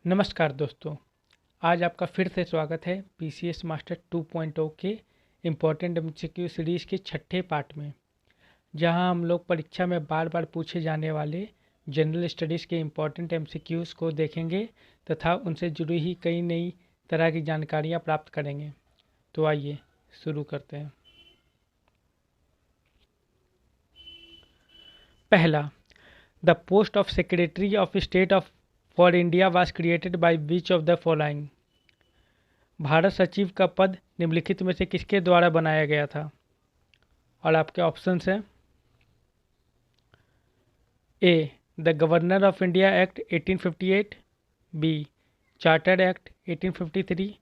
नमस्कार दोस्तों, आज आपका फिर से स्वागत है पीसीएस मास्टर 2.0 के इम्पोर्टेंट एमसीक्यू सीरीज़ के छठे पार्ट में, जहां हम लोग परीक्षा में बार बार पूछे जाने वाले जनरल स्टडीज़ के इम्पोर्टेंट एमसीक्यूज़ को देखेंगे तथा उनसे जुड़ी ही कई नई तरह की जानकारियां प्राप्त करेंगे। तो आइए शुरू करते हैं। पहला, the post of secretary of state of for India was created by which of the following. Bharat सचिव का पद निम्नलिखित में से किसके द्वारा बनाया गया था? और आपके ऑप्शंस हैं: A, the governor of India act 1858, B, charter act 1853,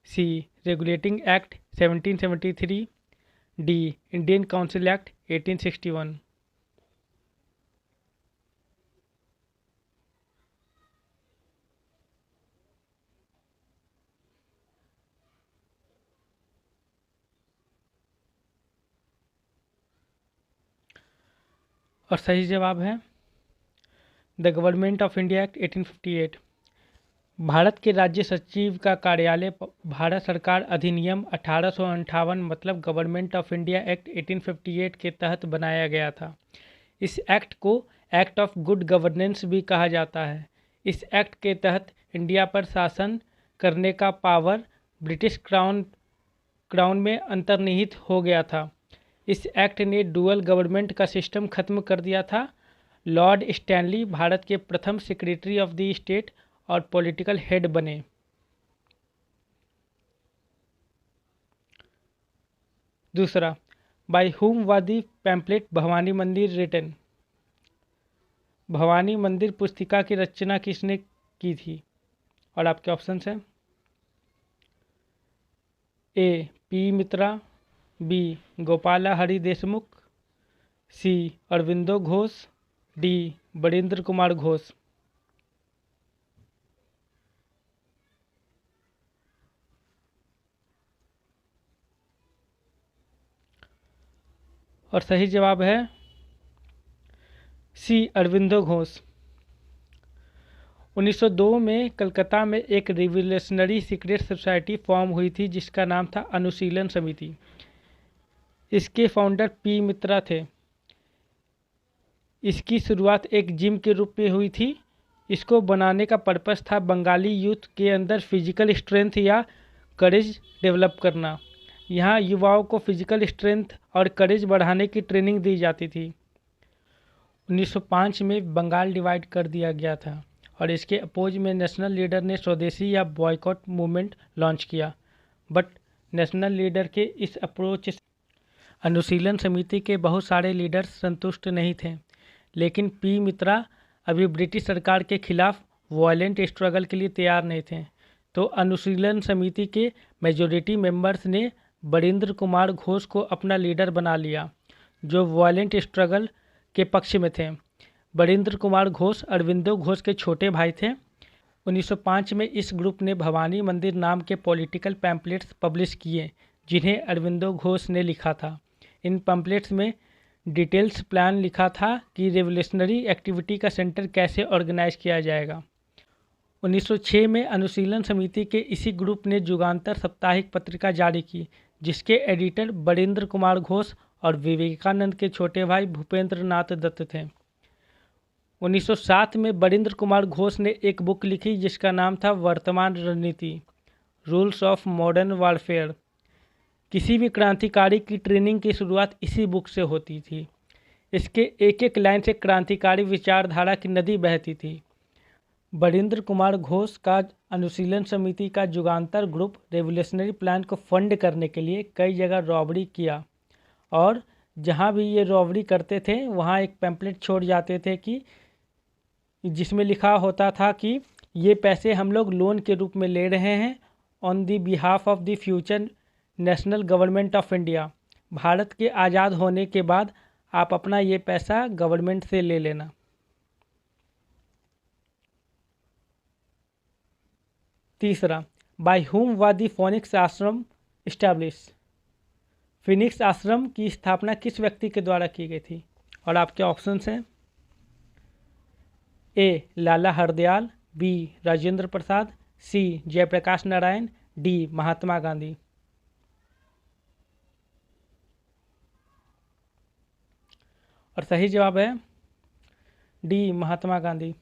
C, regulating act 1773, D, Indian council act 1861। और सही जवाब है the government of India act 1858। Bharat के राज्य सचिव का कार्यालय भारत सरकार अधिनियम 1858 मतलब गवर्नमेंट ऑफ इंडिया एक्ट 1858 के तहत बनाया गया था। इस एक्ट को एक्ट ऑफ गुड गवर्नेंस भी कहा जाता है। इस एक्ट के तहत इंडिया पर शासन करने का पावर ब्रिटिश क्राउन में अंतर्निहित हो गया था। इस एक्ट ने डुअल गवर्नमेंट का सिस्टम खत्म कर दिया था। लॉर्ड स्टैनली भारत के प्रथम सेक्रेटरी ऑफ द स्टेट और पॉलिटिकल हेड बने। दूसरा, by whom was the pamphlet Bhavani मंदिर रिटन। भवानी मंदिर पुस्तिका की रचना किसने की थी? और आपके ऑप्शंस हैं: ए, पी मित्रा, बी, गोपाला हरि देशमुख, सी, अरविंदो घोष, डी, बरिंद्र कुमार घोष। और सही जवाब है सी, अरविंदो घोष। 1902 में कलकत्ता में एक रिवोल्यूशनरी सीक्रेट सोसाइटी फॉर्म हुई थी जिसका नाम था अनुशीलन समिति। इसके फाउंडर पी मित्रा थे। इसकी शुरुआत एक जिम के रूप में हुई थी। इसको बनाने का पर्पस था बंगाली यूथ के अंदर फिजिकल स्ट्रेंथ या करेज डेवलप करना। यहाँ युवाओं को फिजिकल स्ट्रेंथ और करेज बढ़ाने की ट्रेनिंग दी जाती थी। 1905 में बंगाल डिवाइड कर दिया गया था और इसके अपोज में नेशनल लीडर ने स्वदेशी या बॉयकॉट मूवमेंट लॉन्च किया। बट नेशनल लीडर के इस अप्रोच अनुशीलन समिति के बहुत सारे लीडर्स संतुष्ट नहीं थे, लेकिन पी मित्रा अभी ब्रिटिश सरकार के खिलाफ वायलेंट स्ट्रगल के लिए तैयार नहीं थे। तो अनुशीलन समिति के मेजॉरिटी मेंबर्स ने बरिंद्र कुमार घोष को अपना लीडर बना लिया, जो वायलेंट स्ट्रगल के पक्ष में थे। बरिंद्र कुमार घोष अरविंदो घोष के छोटे भाई थे। 1905 में इस ग्रुप ने भवानी मंदिर नाम के पॉलिटिकल पैम्पलेट्स पब्लिश किए, जिन्हें अरविंदो घोष ने लिखा था। इन पैम्पलेट्स में डिटेल्स प्लान लिखा था कि रेवोल्यूशनरी एक्टिविटी का सेंटर कैसे ऑर्गेनाइज किया जाएगा। 1906 में अनुशीलन समिति के इसी ग्रुप ने जुगांतर साप्ताहिक पत्रिका जारी की, जिसके एडिटर बरिंद्र कुमार घोष और विवेकानंद के छोटे भाई भूपेंद्र नाथ दत्त थे। 1907 में बरिंद्र कुमार घोष ने एक बुक लिखी जिसका नाम था वर्तमान रणनीति, रूल्स ऑफ मॉडर्न वॉरफेयर। किसी भी क्रांतिकारी की ट्रेनिंग की शुरुआत इसी बुक से होती थी। इसके एक एक लाइन से क्रांतिकारी विचारधारा की नदी बहती थी। बरिंद्र कुमार घोष का अनुशीलन समिति का जुगांतर ग्रुप रेवोल्यूशनरी प्लान को फंड करने के लिए कई जगह रॉबरी किया, और जहां भी ये रॉबरी करते थे वहां एक पैम्पलेट छोड़ जाते थे कि जिसमें लिखा होता था कि ये पैसे हम लोग लोन के रूप में ले रहे हैं on the behalf of the future national government of India. Bharat के आज़ाद होने के बाद आप अपना ये पैसा गवर्नमेंट से ले लेना। तीसरा, by whom was the phoenix आश्रम इस्टेब्लिश। फिनिक्स आश्रम की स्थापना किस व्यक्ति के द्वारा की गई थी? और आपके ऑप्शंस हैं: ए, लाला हरदयाल, बी राजेंद्र प्रसाद, सी जयप्रकाश नारायण, डी महात्मा गांधी। और सही जवाब है डी महात्मा गांधी।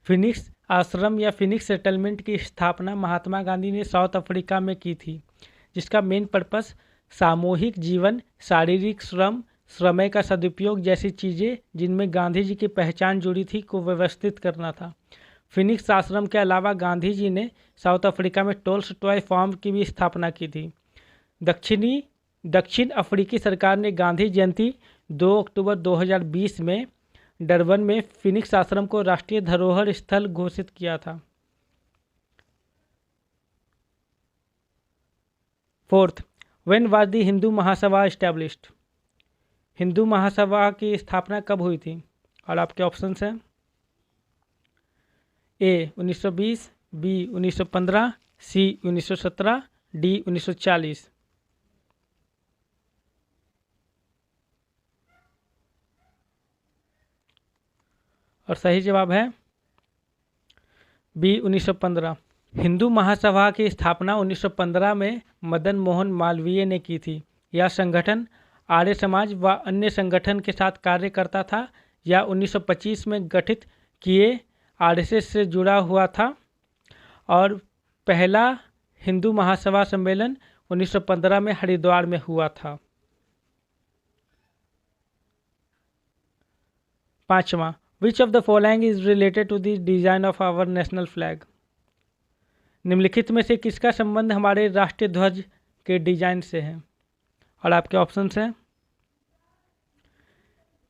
फिनिक्स आश्रम या फिनिक्स सेटलमेंट की स्थापना महात्मा गांधी ने साउथ अफ्रीका में की थी, जिसका मेन पर्पस सामूहिक जीवन, शारीरिक श्रम, समय का सदुपयोग जैसी चीज़ें जिनमें गांधी जी की पहचान जुड़ी थी को व्यवस्थित करना था। फिनिक्स आश्रम के अलावा गांधी जी ने साउथ अफ्रीका में टॉल्स्टॉय फार्म की भी स्थापना की थी। दक्षिण अफ्रीकी सरकार ने गांधी जयंती 2 अक्टूबर 2020 में डरबन में फिनिक्स आश्रम को राष्ट्रीय धरोहर स्थल घोषित किया था। Fourth, when was the Hindu Mahasabha established? Hindu Mahasabha की स्थापना कब हुई थी? और आपके ऑप्शंस हैं ए 1920, बी 1915, सी 1917, डी 1940। और सही जवाब है बी 1915। हिंदू महासभा की स्थापना 1915 में मदन मोहन मालवीय ने की थी। यह संगठन आर्य समाज व अन्य संगठन के साथ कार्य करता था। यह 1925 में गठित किए आरएसएस से जुड़ा हुआ था और पहला हिंदू महासभा सम्मेलन 1915 में हरिद्वार में हुआ था। पांचवा, which of the following is related to the design of our national flag? निम्नलिखित में से किसका संबंध हमारे राष्ट्रीय ध्वज के डिजाइन से है? और आपके ऑप्शंस हैं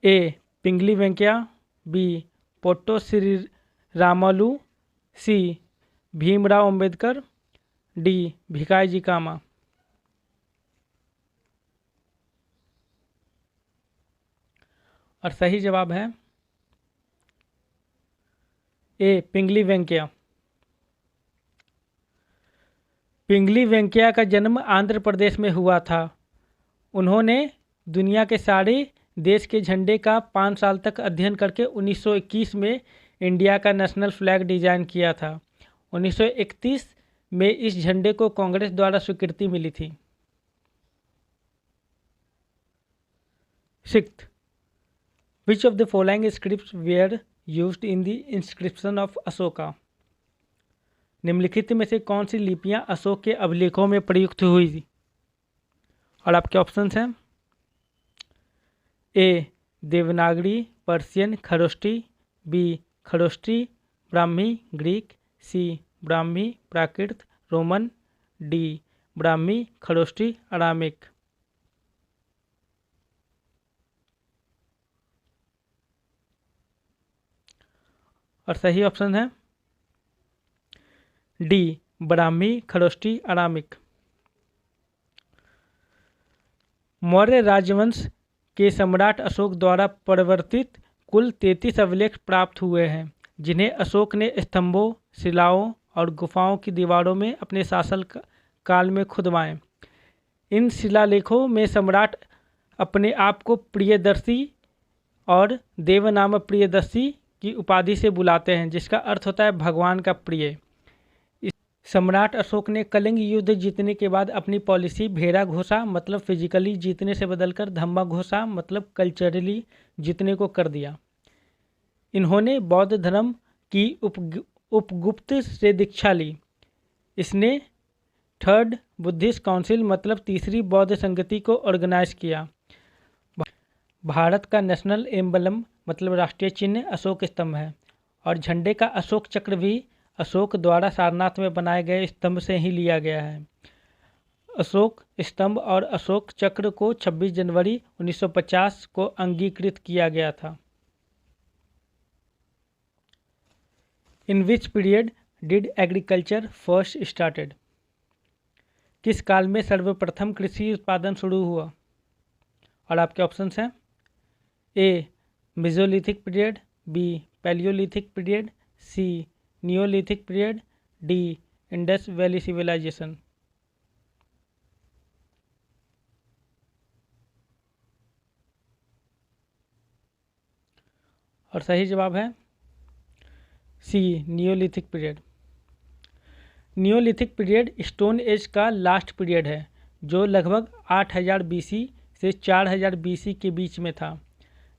ए पिंगली वेंकैया, बी पोट्टो श्री रामालू, सी भीमराव अंबेडकर, डी भिकाई जी कामा। और सही जवाब है ए पिंगली वेंकैया। पिंगली वेंकैया का जन्म आंध्र प्रदेश में हुआ था। उन्होंने दुनिया के सारे देश के झंडे का 5 साल तक अध्ययन करके 1921 में इंडिया का नेशनल फ्लैग डिजाइन किया था। 1931 में इस झंडे को कांग्रेस द्वारा स्वीकृति मिली थी। Sixth, which of the following scripts were used in the inscription of Ashoka? निम्नलिखित में से कौन सी लिपियां अशोक के अभिलेखों में प्रयुक्त हुई थी? और आपके ऑप्शंस हैं A Devanagari, Persian, Kharosthi, B Kharosthi, Brahmi, Greek, C Brahmi, Prakrit, Roman, D Brahmi, Kharosthi, Aramaic. और सही ऑप्शन है डी ब्राह्मी, खरोष्टी, अरामिक। मौर्य राजवंश के सम्राट अशोक द्वारा परिवर्तित कुल 33 अभिलेख प्राप्त हुए हैं, जिन्हें अशोक ने स्तंभों, शिलाओं और गुफाओं की दीवारों में अपने शासन काल में खुदवाए। इन शिलालेखों में सम्राट अपने आप को प्रियदर्शी और देवनाम प्रियदर्शी की उपाधि से बुलाते हैं, जिसका अर्थ होता है भगवान का प्रिय। सम्राट अशोक ने कलिंग युद्ध जीतने के बाद अपनी पॉलिसी भेड़ा घोषा मतलब फिजिकली जीतने से बदलकर धम्मा घोषा मतलब कल्चरली जीतने को कर दिया। इन्होंने बौद्ध धर्म की उपगुप्त से दीक्षा ली। इसने थर्ड बुद्धिस्ट काउंसिल मतलब तीसरी बौद्ध संगति को ऑर्गेनाइज किया। भारत का नेशनल एम्बलम मतलब राष्ट्रीय चिन्ह अशोक स्तंभ है और झंडे का अशोक चक्र भी अशोक द्वारा सारनाथ में बनाए गए स्तंभ से ही लिया गया है। अशोक स्तंभ और अशोक चक्र को 26 जनवरी 1950 को अंगीकृत किया गया था। In which period did agriculture first started? किस काल में सर्वप्रथम कृषि उत्पादन शुरू हुआ? और आपके ऑप्शंस हैं A mesolithic period, B palaeolithic period, C neolithic period, D Indus valley civilisation. और सही जवाब है C neolithic period. Neolithic period stone age का लास्ट पीरियड है जो लगभग 8000 बीसी से 4000 बीसी के बीच में था।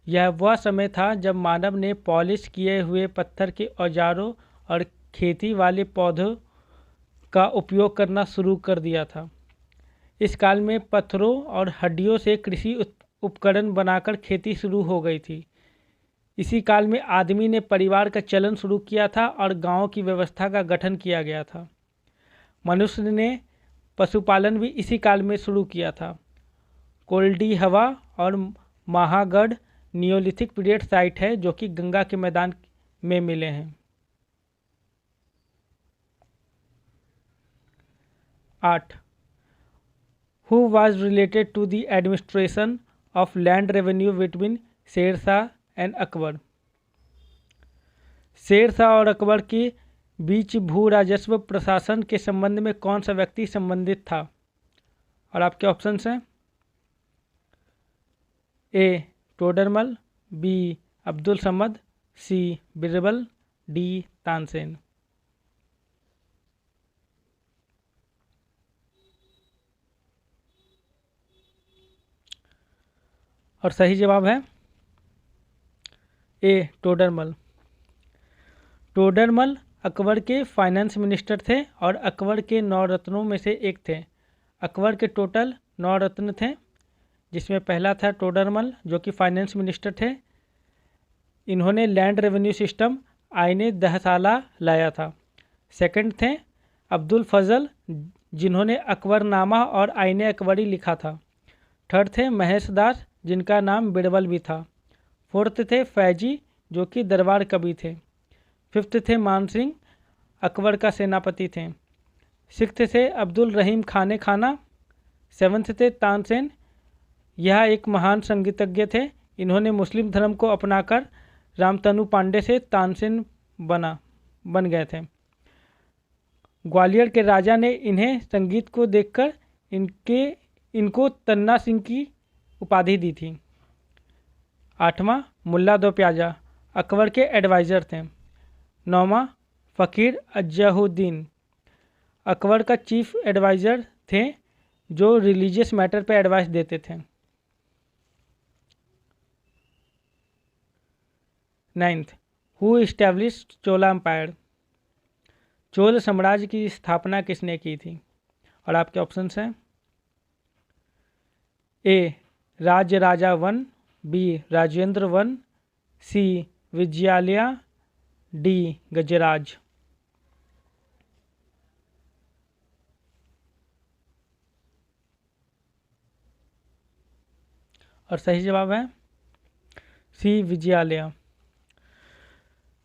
यह वह समय था जब मानव ने पॉलिश किए हुए पत्थर के औजारों और खेती वाले पौधों का उपयोग करना शुरू कर दिया था। इस काल में पत्थरों और हड्डियों से कृषि उपकरण बनाकर खेती शुरू हो गई थी। इसी काल में आदमी ने परिवार का चलन शुरू किया था और गांवों की व्यवस्था का गठन किया गया था। मनुष्य ने पशुपालन भी इसी काल में शुरू किया था। कोल्डिहवा और महागढ़ नियोलिथिक पीरियड साइट है जो कि गंगा के मैदान में मिले हैं। 8. Who was related to the administration of land revenue between Sher Shah and Akbar. Sher Shah और अकबर के बीच भू राजस्व प्रशासन के संबंध में कौन सा व्यक्ति संबंधित था? और आपके ऑप्शंस हैं ए टोडरमल, बी अब्दुल समद, सी बिरबल, डी तानसेन। और सही जवाब है ए टोडरमल। टोडरमल अकबर के फाइनेंस मिनिस्टर थे और अकबर के 9 रत्नों में से एक थे। अकबर के टोटल 9 रत्न थे जिसमें पहला था टोडरमल जो कि फाइनेंस मिनिस्टर थे। इन्होंने लैंड रेवेन्यू सिस्टम आईने दहसाला लाया था। सेकंड थे अब्दुल फजल जिन्होंने अकबरनामा और आईने अकबरी लिखा था। थर्ड थे महेश दास जिनका नाम बिरबल भी था। फोर्थ थे फैजी जो कि दरबार कवि थे। फिफ्थ थे मान सिंह अकबर का सेनापति थे। सिक्स्थ थे अब्दुल रहीम खाने खाना। सेवन्थ थे तानसेन, यह एक महान संगीतज्ञ थे। इन्होंने मुस्लिम धर्म को अपनाकर रामतनु पांडे से तानसेन बन गए थे। ग्वालियर के राजा ने इन्हें संगीत को देखकर इनको तन्ना सिंह की उपाधि दी थी। 8वां मुल्ला दो प्याजा अकबर के एडवाइज़र थे। 9वां फ़कीर अज्जहुद्दीन अकबर का चीफ एडवाइज़र थे जो रिलीजियस मैटर पे एडवाइस देते थे। 9th who established Chola empire Chola साम्राज्य की स्थापना किसने की थी? और आपके ऑप्शंस हैं ए राजराजा 1, बी राजेंद्र 1, सी विजयालया, डी गजराज। और सही जवाब है सी विजयालया।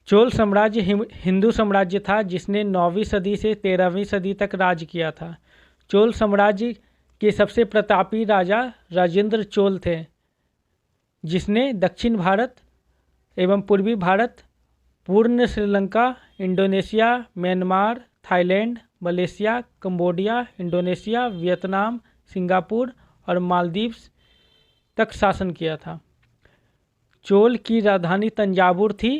चोल साम्राज्य हिंदू साम्राज्य था जिसने 9वीं सदी से 13वीं सदी तक राज किया था। चोल साम्राज्य के सबसे प्रतापी राजा राजेंद्र चोल थे जिसने दक्षिण भारत एवं पूर्वी भारत, पूर्ण Sri Lanka, Indonesia, Myanmar, Thailand, Malaysia, Cambodia, Indonesia, Vietnam, Singapore और मालदीव्स तक शासन किया था। चोल की राजधानी तंजावुर थी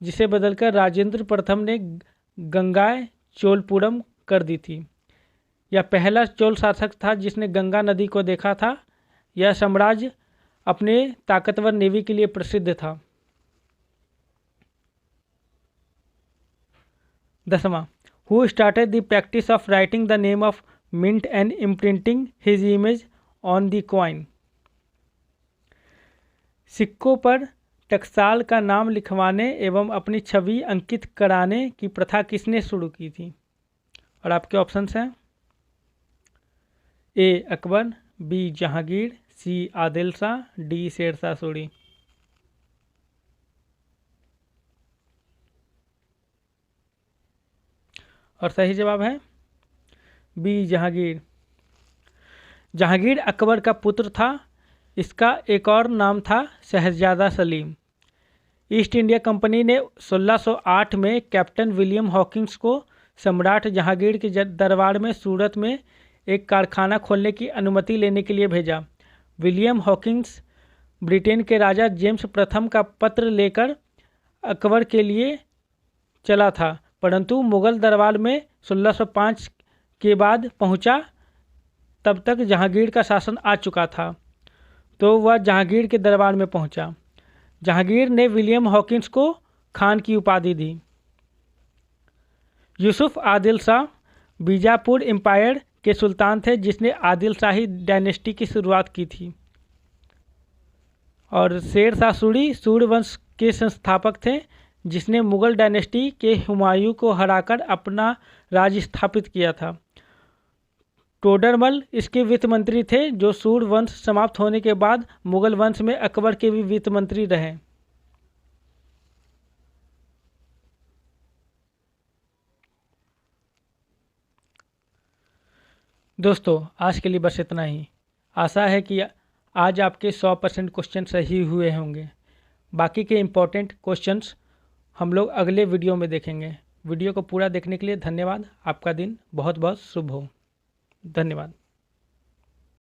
जिसे बदलकर राजेंद्र प्रथम ने गंगाय चोलपुरम कर दी थी। यह पहला चोल शासक था जिसने गंगा नदी को देखा था। यह साम्राज्य अपने ताकतवर नेवी के लिए प्रसिद्ध था। 10वां who started the practice of writing the name of mint and imprinting his image on the coin सिक्कों पर टकसाल का नाम लिखवाने एवं अपनी छवि अंकित कराने की प्रथा किसने शुरू की थी? और आपके ऑप्शंस हैं ए अकबर, बी जहांगीर, सी आदिल शाह, डी शेरशाह सूरी। और सही जवाब है बी जहांगीर। जहांगीर अकबर का पुत्र था। इसका एक और नाम था शहजादा सलीम। ईस्ट इंडिया कंपनी ने 1608 में कैप्टन विलियम हॉकिंस को सम्राट जहांगीर के दरबार में सूरत में एक कारखाना खोलने की अनुमति लेने के लिए भेजा। विलियम हॉकिंस ब्रिटेन के राजा जेम्स प्रथम का पत्र लेकर अकबर के लिए चला था, परंतु मुग़ल दरबार में 1605 के बाद पहुंचा, तब तक जहांगीर का शासन आ चुका था, तो वह जहांगीर के दरबार में पहुंचा। जहांगीर ने विलियम हॉकिंस को खान की उपाधि दी। यूसुफ आदिल शाह बीजापुर एम्पायर के सुल्तान थे, जिसने आदिल शाही डायनेस्टी की शुरुआत की थी। और शेर शाह सूरी सूर्य वंश के संस्थापक थे, जिसने मुग़ल डायनेस्टी के हुमायूं को हराकर अपना राज स्थापित किया था। टोडरमल इसके वित्त मंत्री थे, जो सूर्य वंश समाप्त होने के बाद मुग़ल वंश में अकबर के भी वित्त मंत्री रहे। दोस्तों, आज के लिए बस इतना ही। आशा है कि आज आपके 100% क्वेश्चन सही हुए होंगे। बाकी के इम्पोर्टेंट क्वेश्चंस हम लोग अगले वीडियो में देखेंगे। वीडियो को पूरा देखने के लिए धन्यवाद। आपका दिन बहुत बहुत शुभ हो। धन्यवाद।